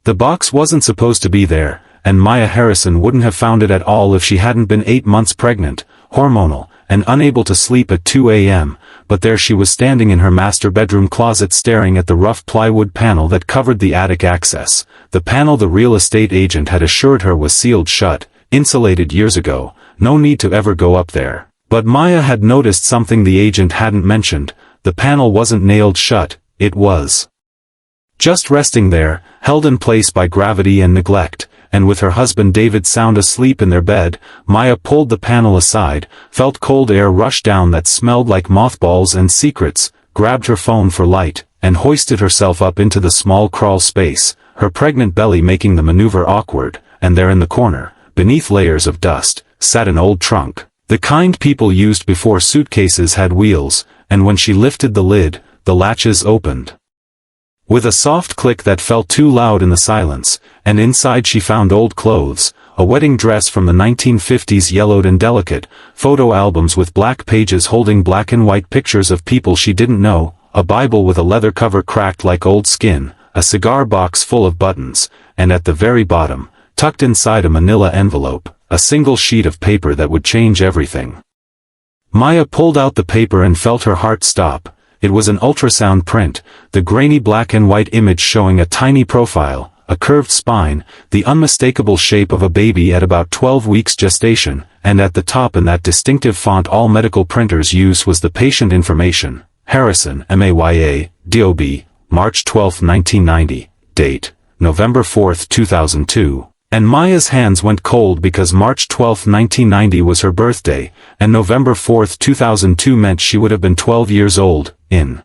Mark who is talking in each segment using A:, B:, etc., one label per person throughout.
A: The box wasn't supposed to be there, and Maya Harrison wouldn't have found it at all if she hadn't been 8 months pregnant, hormonal, and unable to sleep at 2 a.m., but there she was standing in her master bedroom closet staring at the rough plywood panel that covered the attic access, the panel the real estate agent had assured her was sealed shut, insulated years ago, no need to ever go up there. But Maya had noticed something the agent hadn't mentioned. The panel wasn't nailed shut, it was just resting there, held in place by gravity and neglect, and with her husband David sound asleep in their bed, Maya pulled the panel aside, felt cold air rush down that smelled like mothballs and secrets, grabbed her phone for light, and hoisted herself up into the small crawl space, her pregnant belly making the maneuver awkward, and there in the corner, beneath layers of dust, sat an old trunk, the kind people used before suitcases had wheels, and when she lifted the lid, the latches opened with a soft click that felt too loud in the silence, and inside she found old clothes, a wedding dress from the 1950s yellowed and delicate, photo albums with black pages holding black and white pictures of people she didn't know, a Bible with a leather cover cracked like old skin, a cigar box full of buttons, and at the very bottom, tucked inside a manila envelope, a single sheet of paper that would change everything. Maya pulled out the paper and felt her heart stop. It was an ultrasound print, the grainy black and white image showing a tiny profile, a curved spine, the unmistakable shape of a baby at about 12 weeks gestation, and at the top in that distinctive font all medical printers use was the patient information, Harrison, Maya, DOB, March 12, 1990, date, November 4, 2002. And Maya's hands went cold because March 12, 1990 was her birthday, and November 4, 2002 meant she would have been 12 years old, in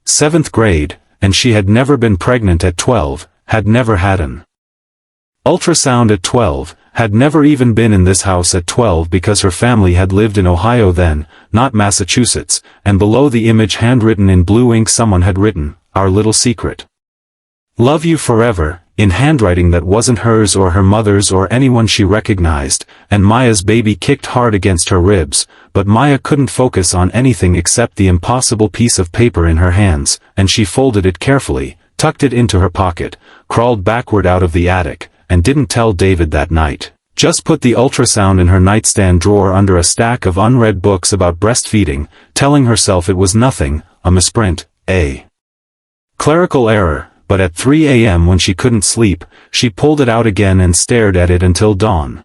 A: 7th grade, and she had never been pregnant at 12, had never had an ultrasound at 12, had never even been in this house at 12 because her family had lived in Ohio then, not Massachusetts, and below the image handwritten in blue ink someone had written, "Our little secret. Love you forever," in handwriting that wasn't hers or her mother's or anyone she recognized, and Maya's baby kicked hard against her ribs, but Maya couldn't focus on anything except the impossible piece of paper in her hands, and she folded it carefully, tucked it into her pocket, crawled backward out of the attic, and didn't tell David that night. Just put the ultrasound in her nightstand drawer under a stack of unread books about breastfeeding, telling herself it was nothing, a misprint, a clerical error. But at 3 a.m. when she couldn't sleep, she pulled it out again and stared at it until dawn.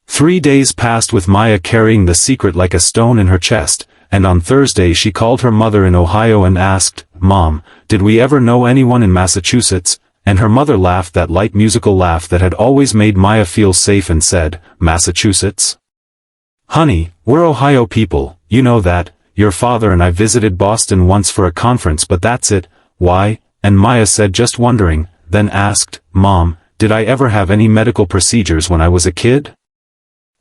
A: 3 days passed with Maya carrying the secret like a stone in her chest, and on Thursday she called her mother in Ohio and asked, "Mom, did we ever know anyone in Massachusetts?" And her mother laughed that light musical laugh that had always made Maya feel safe and said, "Massachusetts? Honey, we're Ohio people, you know that. Your father and I visited Boston once for a conference but that's it. Why?" And Maya said just wondering, then asked, "Mom, did I ever have any medical procedures when I was a kid?"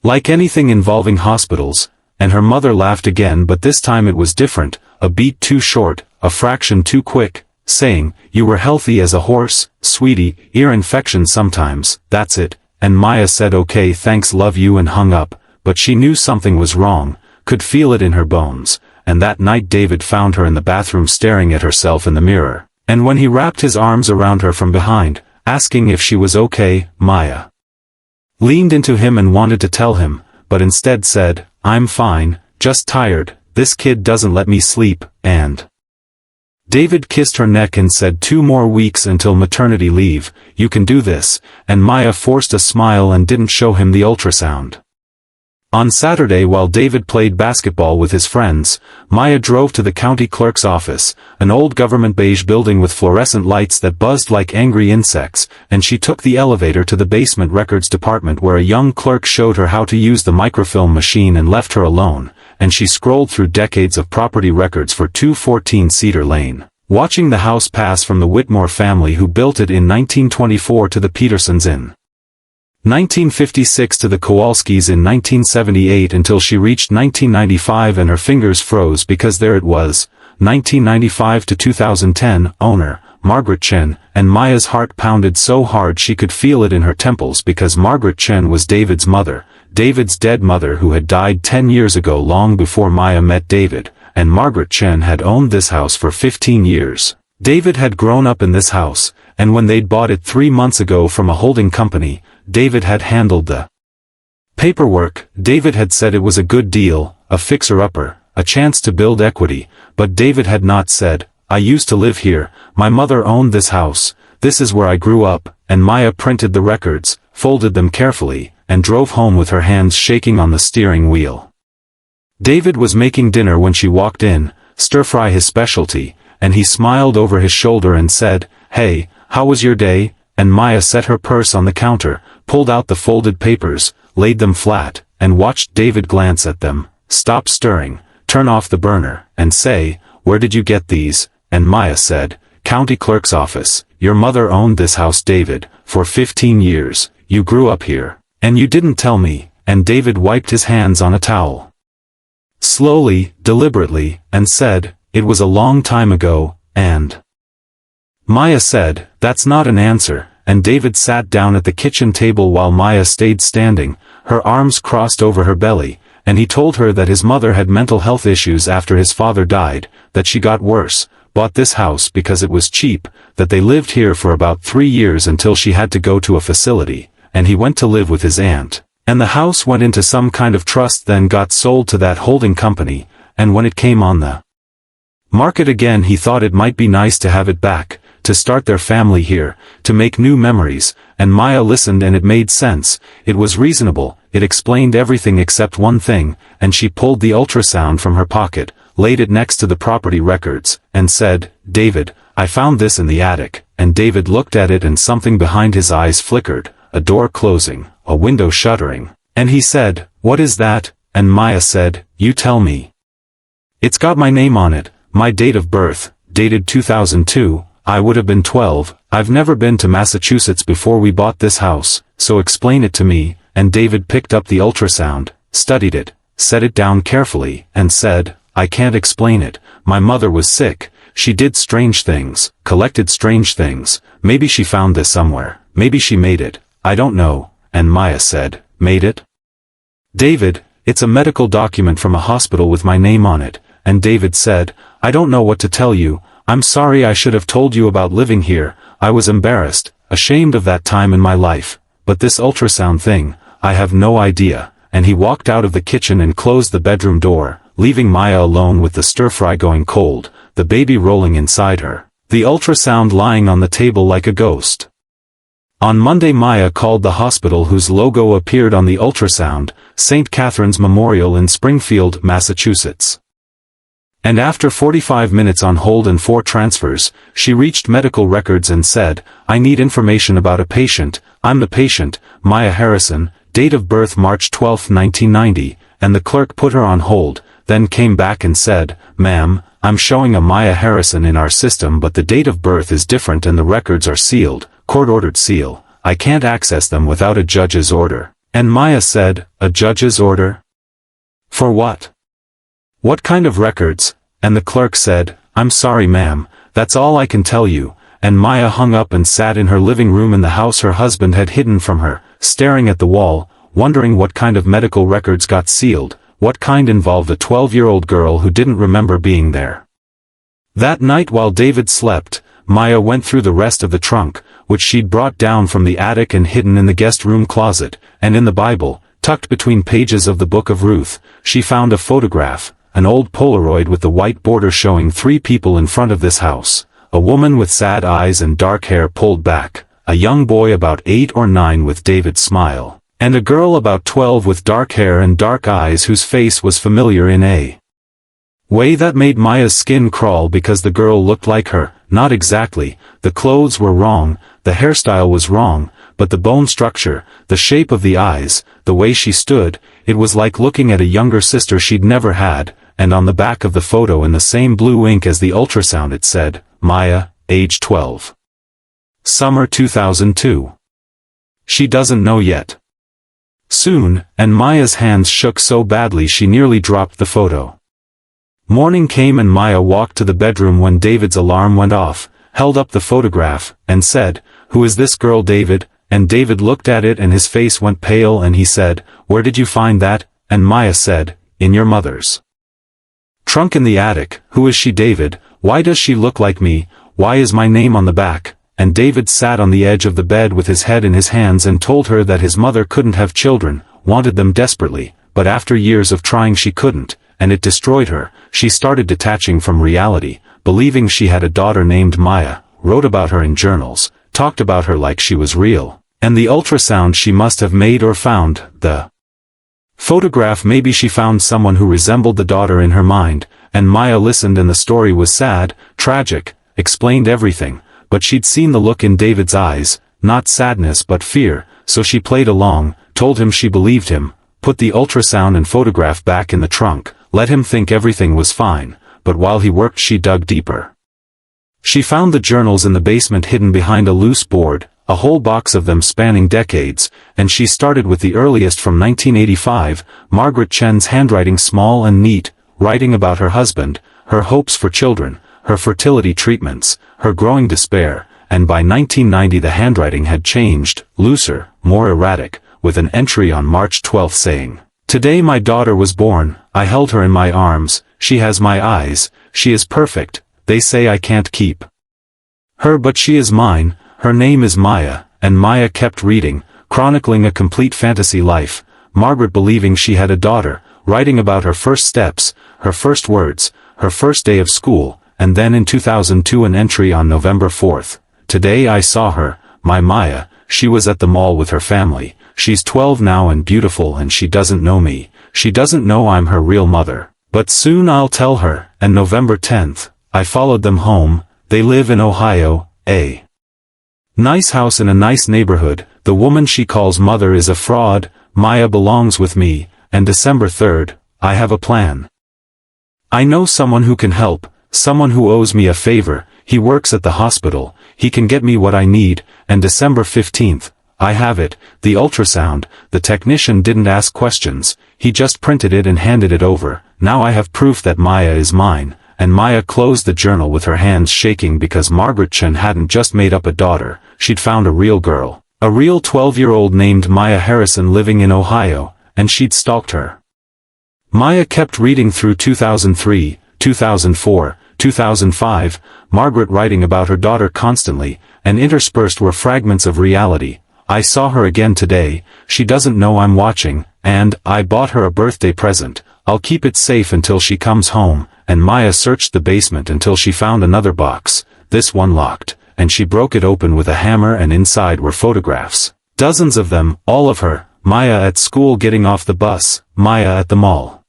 A: Like anything involving hospitals, and her mother laughed again but this time it was different, a beat too short, a fraction too quick, saying, "You were healthy as a horse, sweetie, ear infection sometimes, that's it." And Maya said okay thanks love you and hung up, but she knew something was wrong, could feel it in her bones, and that night David found her in the bathroom staring at herself in the mirror. And when he wrapped his arms around her from behind, asking if she was okay, Maya leaned into him and wanted to tell him, but instead said, "I'm fine, just tired, this kid doesn't let me sleep," and David kissed her neck and said 2 more weeks until maternity leave, you can do this, and Maya forced a smile and didn't show him the ultrasound. On Saturday while David played basketball with his friends, Maya drove to the county clerk's office, an old government beige building with fluorescent lights that buzzed like angry insects, and she took the elevator to the basement records department where a young clerk showed her how to use the microfilm machine and left her alone, and she scrolled through decades of property records for 214 Cedar Lane, watching the house pass from the Whitmore family who built it in 1924 to the Petersons in 1956 to the Kowalskis in 1978 until she reached 1995 and her fingers froze because there it was, 1995 to 2010, owner, Margaret Chen, and Maya's heart pounded so hard she could feel it in her temples because Margaret Chen was David's mother, David's dead mother who had died 10 years ago long before Maya met David, and Margaret Chen had owned this house for 15 years. David had grown up in this house, and when they'd bought it 3 months ago from a holding company, David had handled the paperwork. David had said it was a good deal, a fixer-upper, a chance to build equity, but David had not said, I used to live here, my mother owned this house, this is where I grew up, and Maya printed the records, folded them carefully, and drove home with her hands shaking on the steering wheel. David was making dinner when she walked in, stir-fry his specialty, and he smiled over his shoulder and said, Hey, how was your day? And Maya set her purse on the counter, pulled out the folded papers, laid them flat, and watched David glance at them, stop stirring, turn off the burner, and say, Where did you get these? And Maya said, County clerk's office. Your mother owned this house, David, for 15 years, you grew up here, and you didn't tell me. And David wiped his hands on a towel. Slowly, deliberately, and said, It was a long time ago, and Maya said, That's not an answer, and David sat down at the kitchen table while Maya stayed standing, her arms crossed over her belly, and he told her that his mother had mental health issues after his father died, that she got worse, bought this house because it was cheap, that they lived here for about 3 years until she had to go to a facility, and he went to live with his aunt. And the house went into some kind of trust, then got sold to that holding company, and when it came on the market again he thought it might be nice to have it back, to start their family here, to make new memories, and Maya listened and it made sense, it was reasonable, it explained everything except one thing, and she pulled the ultrasound from her pocket, laid it next to the property records, and said, David, I found this in the attic, and David looked at it and something behind his eyes flickered, a door closing, a window shuttering, and he said, What is that? And Maya said, You tell me. It's got my name on it, my date of birth, dated 2002, I would have been 12, I've never been to Massachusetts before we bought this house, so explain it to me. And David picked up the ultrasound, studied it, set it down carefully, and said, I can't explain it, my mother was sick, she did strange things, collected strange things, maybe she found this somewhere, maybe she made it, I don't know. And Maya said, Made it? David, it's a medical document from a hospital with my name on it. And David said, I don't know what to tell you, I'm sorry, I should have told you about living here, I was embarrassed, ashamed of that time in my life, but this ultrasound thing, I have no idea. And he walked out of the kitchen and closed the bedroom door, leaving Maya alone with the stir-fry going cold, the baby rolling inside her, the ultrasound lying on the table like a ghost. On Monday Maya called the hospital whose logo appeared on the ultrasound, St. Catherine's Memorial in Springfield, Massachusetts. And after 45 minutes on hold and 4 transfers, she reached medical records and said, I need information about a patient, I'm the patient, Maya Harrison, date of birth March 12, 1990, and the clerk put her on hold, then came back and said, Ma'am, I'm showing a Maya Harrison in our system but the date of birth is different and the records are sealed, court-ordered seal, I can't access them without a judge's order. And Maya said, A judge's order? For what? What kind of records? And the clerk said, I'm sorry ma'am, that's all I can tell you. And Maya hung up and sat in her living room in the house her husband had hidden from her, staring at the wall, wondering what kind of medical records got sealed, what kind involved a 12-year-old girl who didn't remember being there. That night while David slept, Maya went through the rest of the trunk, which she'd brought down from the attic and hidden in the guest room closet, and in the Bible, tucked between pages of the Book of Ruth, she found a photograph, an old Polaroid with the white border showing 3 people in front of this house, a woman with sad eyes and dark hair pulled back, a young boy about 8 or 9 with David's smile, and a girl about 12 with dark hair and dark eyes whose face was familiar in a way that made Maya's skin crawl because the girl looked like her, not exactly, the clothes were wrong, the hairstyle was wrong, but the bone structure, the shape of the eyes, the way she stood, it was like looking at a younger sister she'd never had, and on the back of the photo in the same blue ink as the ultrasound it said, Maya, age 12. Summer 2002. She doesn't know yet. Soon, and Maya's hands shook so badly she nearly dropped the photo. Morning came and Maya walked to the bedroom when David's alarm went off, held up the photograph, and said, Who is this girl, David? And David looked at it and his face went pale and he said, Where did you find that? And Maya said, In your mother's trunk in the attic. Who is she, David? Why does she look like me? Why is my name on the back? and David sat on the edge of the bed with his head in his hands and told her that his mother couldn't have children, wanted them desperately, but after years of trying she couldn't, and it destroyed her. She started detaching from reality, believing she had a daughter named Maya, wrote about her in journals, talked about her like she was real, and the ultrasound she must have made or found, the photograph. Maybe she found someone who resembled the daughter in her mind, and Maya listened and the story was sad, tragic, explained everything, but she'd seen the look in David's eyes, not sadness but fear, so she played along, told him she believed him, put the ultrasound and photograph back in the trunk, let him think everything was fine, but while he worked she dug deeper. She found the journals in the basement hidden behind a loose board, a whole box of them spanning decades, and she started with the earliest from 1985, Margaret Chen's handwriting, small and neat, writing about her husband, her hopes for children, her fertility treatments, her growing despair, and by 1990 the handwriting had changed, looser, more erratic, with an entry on March 12 saying, "Today my daughter was born, I held her in my arms, she has my eyes, she is perfect, they say I can't keep her but she is mine, her name is Maya," and Maya kept reading, chronicling a complete fantasy life, Margaret believing she had a daughter, writing about her first steps, her first words, her first day of school, and then in 2002 an entry on November 4th, "Today I saw her, my Maya, she was at the mall with her family, she's 12 now and beautiful and she doesn't know me, she doesn't know I'm her real mother, but soon I'll tell her," and November 10th, "I followed them home, they live in Ohio, a nice house in a nice neighborhood, the woman she calls mother is a fraud, Maya belongs with me," and December 3rd, "I have a plan. I know someone who can help, someone who owes me a favor, he works at the hospital, he can get me what I need," and December 15th, "I have it, the ultrasound, the technician didn't ask questions, he just printed it and handed it over, now I have proof that Maya is mine," and Maya closed the journal with her hands shaking because Margaret Chen hadn't just made up a daughter, she'd found a real girl, a real 12-year-old named Maya Harrison living in Ohio, and she'd stalked her. Maya kept reading through 2003, 2004, 2005, Margaret writing about her daughter constantly, and interspersed were fragments of reality. "I saw her again today, she doesn't know I'm watching," and "I bought her a birthday present, I'll keep it safe until she comes home," and Maya searched the basement until she found another box, this one locked, and she broke it open with a hammer and inside were photographs. Dozens of them, all of her, Maya at school getting off the bus, Maya at the mall,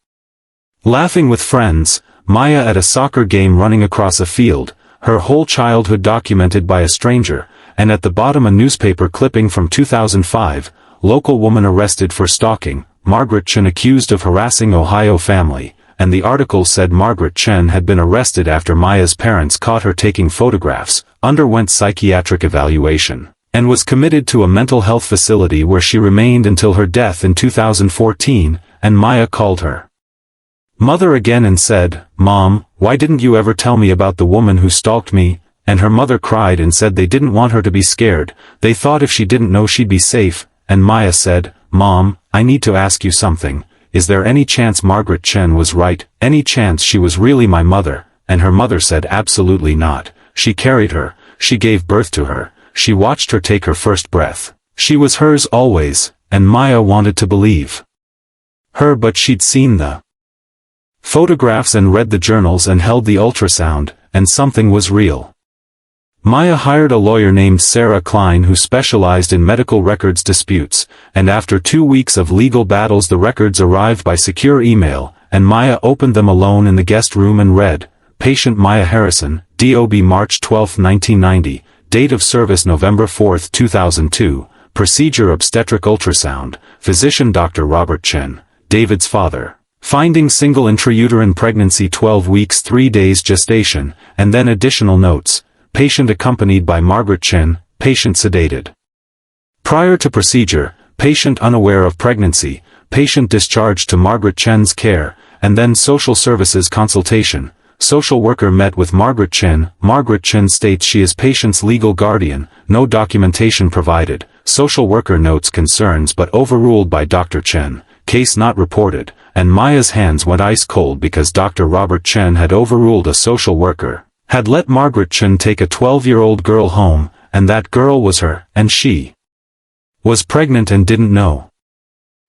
A: laughing with friends, Maya at a soccer game running across a field, her whole childhood documented by a stranger, and at the bottom a newspaper clipping from 2005, local woman arrested for stalking, Margaret Chen accused of harassing Ohio family, and the article said Margaret Chen had been arrested after Maya's parents caught her taking photographs, underwent psychiatric evaluation, and was committed to a mental health facility where she remained until her death in 2014, and Maya called her mother again and said, "Mom, why didn't you ever tell me about the woman who stalked me?" And her mother cried and said they didn't want her to be scared, they thought if she didn't know she'd be safe, and Maya said, "Mom, I need to ask you something, is there any chance Margaret Chen was right, any chance she was really my mother?" And her mother said absolutely not, she carried her, she gave birth to her, she watched her take her first breath, she was hers always, and Maya wanted to believe her but she'd seen the photographs and read the journals and held the ultrasound, and something was real. Maya hired a lawyer named Sarah Klein who specialized in medical records disputes, and after 2 weeks of legal battles the records arrived by secure email, and Maya opened them alone in the guest room and read, "Patient Maya Harrison, DOB March 12, 1990, date of service November 4, 2002, procedure obstetric ultrasound, physician Dr. Robert Chen, David's father. Finding single intrauterine pregnancy 12 weeks 3 days gestation," and then additional notes. Patient accompanied by Margaret Chen, patient sedated. Prior to procedure, patient unaware of pregnancy, patient discharged to Margaret Chen's care, and then social services consultation. Social worker met with Margaret Chen. Margaret Chen states she is patient's legal guardian, no documentation provided. Social worker notes concerns but overruled by Dr. Chen, case not reported, and Maya's hands went ice cold because Dr. Robert Chen had overruled a social worker, had let Margaret Chen take a 12-year-old girl home, and that girl was her, and she was pregnant and didn't know.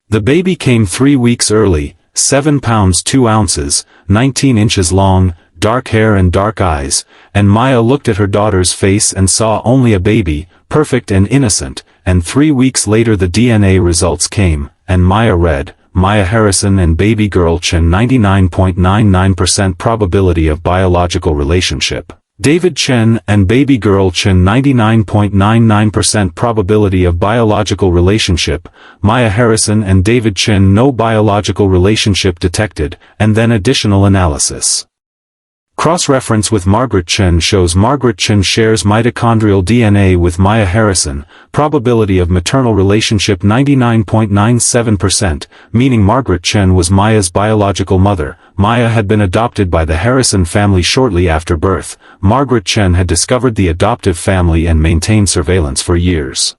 A: The baby came 3 weeks early, 7 pounds 2 ounces, 19 inches long, dark hair and dark eyes, and Maya looked at her daughter's face and saw only a baby, perfect and innocent, and 3 weeks later the DNA results came, and Maya read, Maya Harrison and baby girl Chen 99.99% probability of biological relationship. David Chen and baby girl Chen 99.99% probability of biological relationship. Maya Harrison and David Chen no biological relationship detected, and then additional analysis. Cross-reference with Margaret Chen shows Margaret Chen shares mitochondrial DNA with Maya Harrison, probability of maternal relationship 99.97%, meaning Margaret Chen was Maya's biological mother. Maya had been adopted by the Harrison family shortly after birth. Margaret Chen had discovered the adoptive family and maintained surveillance for years.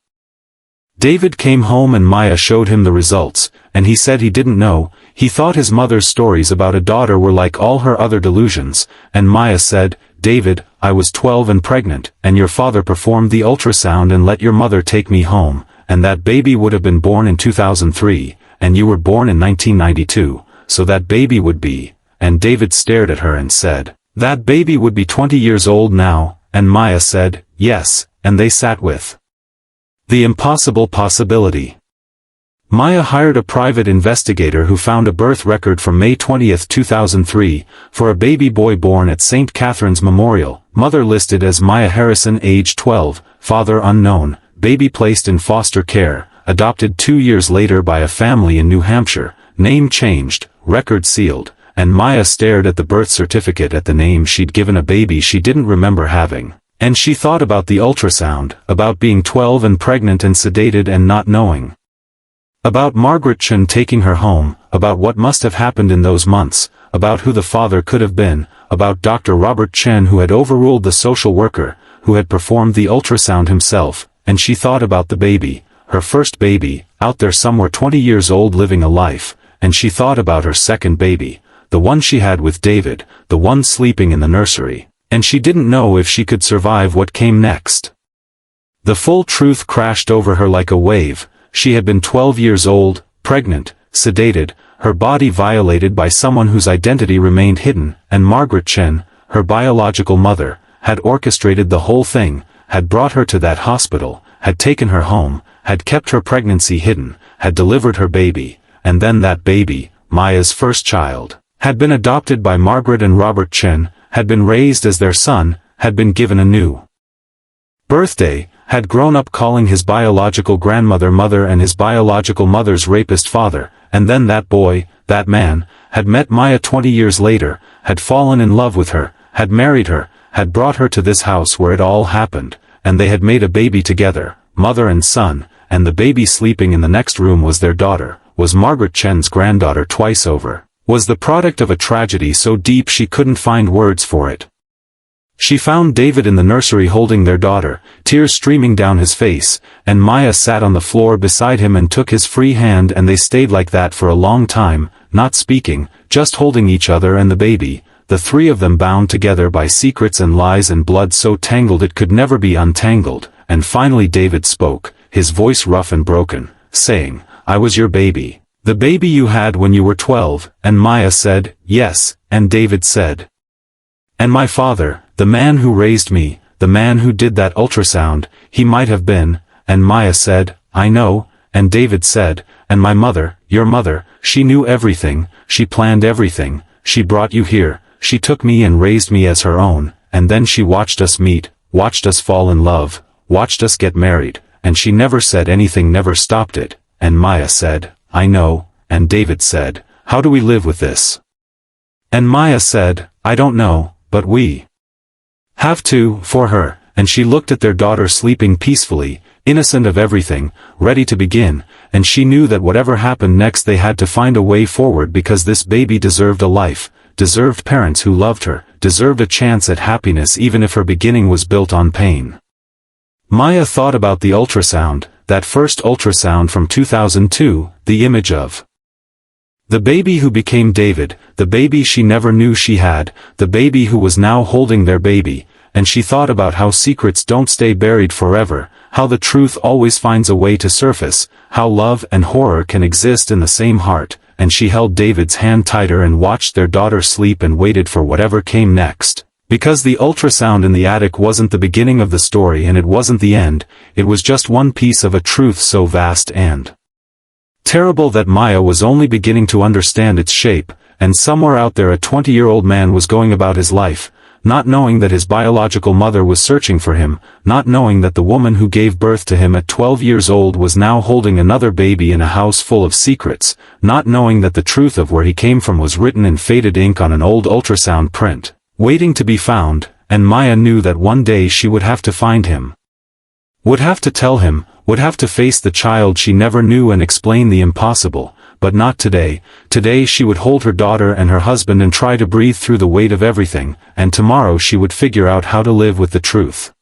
A: David came home and Maya showed him the results, and he said he didn't know. He thought his mother's stories about a daughter were like all her other delusions, and Maya said, David, I was 12 and pregnant, and your father performed the ultrasound and let your mother take me home, and that baby would have been born in 2003, and you were born in 1992, so that baby would be, and David stared at her and said, that baby would be 20 years old now, and Maya said, yes, and they sat with the impossible possibility. Maya hired a private investigator who found a birth record from May 20, 2003, for a baby boy born at St. Catherine's Memorial, mother listed as Maya Harrison age 12, father unknown, baby placed in foster care, adopted 2 years later by a family in New Hampshire, name changed, record sealed, and Maya stared at the birth certificate at the name she'd given a baby she didn't remember having. And she thought about the ultrasound, about being 12 and pregnant and sedated and not knowing. About Margaret Chen taking her home, about what must have happened in those months, about who the father could have been, about Dr. Robert Chen who had overruled the social worker, who had performed the ultrasound himself, and she thought about the baby, her first baby, out there somewhere 20 years old living a life, and she thought about her second baby, the one she had with David, the one sleeping in the nursery. And she didn't know if she could survive what came next. The full truth crashed over her like a wave. She had been 12 years old, pregnant, sedated, her body violated by someone whose identity remained hidden, and Margaret Chen, her biological mother, had orchestrated the whole thing, had brought her to that hospital, had taken her home, had kept her pregnancy hidden, had delivered her baby, and then that baby, Maya's first child, had been adopted by Margaret and Robert Chen, had been raised as their son, had been given a new birthday, had grown up calling his biological grandmother mother and his biological mother's rapist father, and then that boy, that man, had met Maya 20 years later, had fallen in love with her, had married her, had brought her to this house where it all happened, and they had made a baby together, mother and son, and the baby sleeping in the next room was their daughter, was Margaret Chen's granddaughter twice over. Was the product of a tragedy so deep she couldn't find words for it. She found David in the nursery holding their daughter, tears streaming down his face, and Maya sat on the floor beside him and took his free hand and they stayed like that for a long time, not speaking, just holding each other and the baby, the three of them bound together by secrets and lies and blood so tangled it could never be untangled, and finally David spoke, his voice rough and broken, saying, I was your baby. The baby you had when you were 12, and Maya said, yes, and David said, and my father, the man who raised me, the man who did that ultrasound, he might have been, and Maya said, I know, and David said, and my mother, your mother, she knew everything, she planned everything, she brought you here, she took me and raised me as her own, and then she watched us meet, watched us fall in love, watched us get married, and she never said anything, never stopped it, and Maya said, I know, and David said, how do we live with this? And Maya said, I don't know, but we have to, for her, and she looked at their daughter sleeping peacefully, innocent of everything, ready to begin, and she knew that whatever happened next they had to find a way forward because this baby deserved a life, deserved parents who loved her, deserved a chance at happiness even if her beginning was built on pain. Maya thought about the ultrasound, that first ultrasound from 2002, the image of the baby who became David, the baby she never knew she had, the baby who was now holding their baby, and she thought about how secrets don't stay buried forever, how the truth always finds a way to surface, how love and horror can exist in the same heart, and she held David's hand tighter and watched their daughter sleep and waited for whatever came next. Because the ultrasound in the attic wasn't the beginning of the story and it wasn't the end, it was just one piece of a truth so vast and terrible that Maya was only beginning to understand its shape, and somewhere out there a 20-year-old man was going about his life, not knowing that his biological mother was searching for him, not knowing that the woman who gave birth to him at 12 years old was now holding another baby in a house full of secrets, not knowing that the truth of where he came from was written in faded ink on an old ultrasound print, waiting to be found, and Maya knew that one day she would have to find him. Would have to tell him, would have to face the child she never knew and explain the impossible, but not today. Today she would hold her daughter and her husband and try to breathe through the weight of everything, and tomorrow she would figure out how to live with the truth.